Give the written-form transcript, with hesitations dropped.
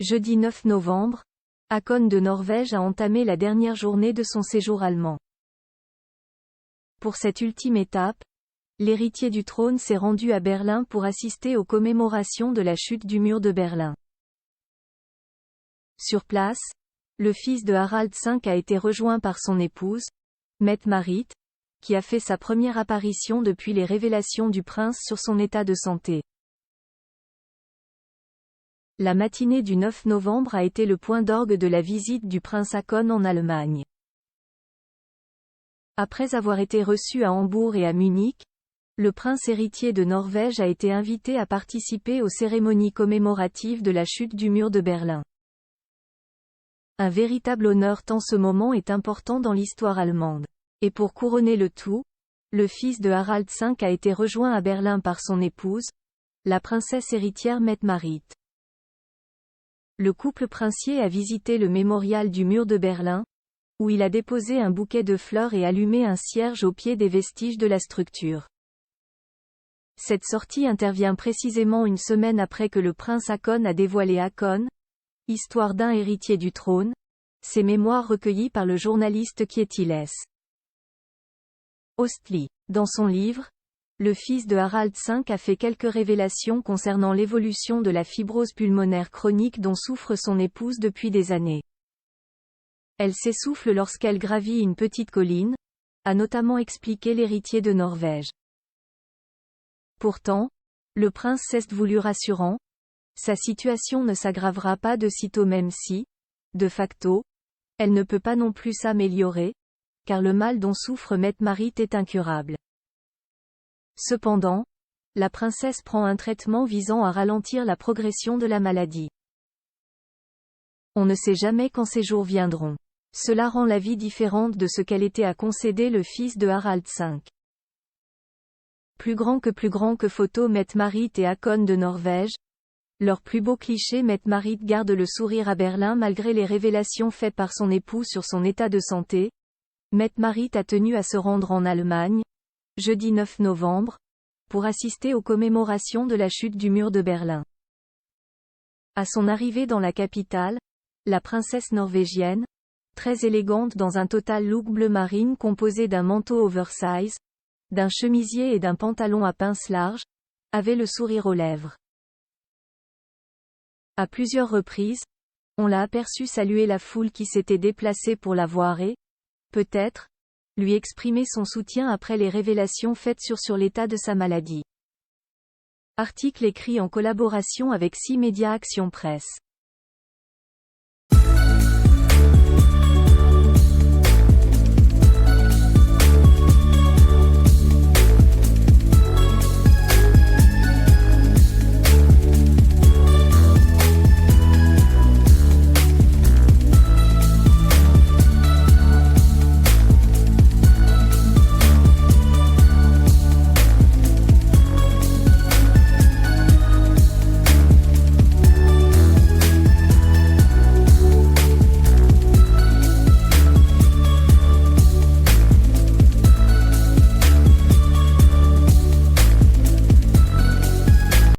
Jeudi 9 novembre, Håkon de Norvège a entamé la dernière journée de son séjour allemand. Pour cette ultime étape, l'héritier du trône s'est rendu à Berlin pour assister aux commémorations de la chute du mur de Berlin. Sur place, le fils de Harald V a été rejoint par son épouse, Mette-Marit, qui a fait sa première apparition depuis les révélations du prince sur son état de santé. La matinée du 9 novembre a été le point d'orgue de la visite du prince Håkon en Allemagne. Après avoir été reçu à Hambourg et à Munich, le prince héritier de Norvège a été invité à participer aux cérémonies commémoratives de la chute du mur de Berlin. Un véritable honneur tant ce moment est important dans l'histoire allemande. Et pour couronner le tout, le fils de Harald V a été rejoint à Berlin par son épouse, la princesse héritière Mette-Marit. Le couple princier a visité le mémorial du mur de Berlin, où il a déposé un bouquet de fleurs et allumé un cierge au pied des vestiges de la structure. Cette sortie intervient précisément une semaine après que le prince Håkon a dévoilé Håkon, Histoire d'un héritier du trône, ses mémoires recueillies par le journaliste Kjetil S. Ostli. Dans son livre, le fils de Harald V a fait quelques révélations concernant l'évolution de la fibrose pulmonaire chronique dont souffre son épouse depuis des années. Elle s'essouffle lorsqu'elle gravit une petite colline, a notamment expliqué l'héritier de Norvège. Pourtant, le prince s'est voulu rassurant, sa situation ne s'aggravera pas de sitôt même si, de facto, elle ne peut pas non plus s'améliorer, car le mal dont souffre Mette-Marit est incurable. Cependant, la princesse prend un traitement visant à ralentir la progression de la maladie. On ne sait jamais quand ces jours viendront. Cela rend la vie différente de ce qu'elle était à concéder le fils de Harald V. Plus grand que photo Mette-Marit et Håkon de Norvège. Leur plus beau cliché Mette-Marit garde le sourire à Berlin malgré les révélations faites par son époux sur son état de santé. Mette-Marit a tenu à se rendre en Allemagne, jeudi 9 novembre, pour assister aux commémorations de la chute du mur de Berlin. À son arrivée dans la capitale, la princesse norvégienne, très élégante dans un total look bleu marine composé d'un manteau oversize, d'un chemisier et d'un pantalon à pinces larges, avait le sourire aux lèvres. À plusieurs reprises, on l'a aperçu saluer la foule qui s'était déplacée pour la voir et, peut-être, lui exprimer son soutien après les révélations faites sur l'état de sa maladie. Article écrit en collaboration avec 6 médias Action Presse.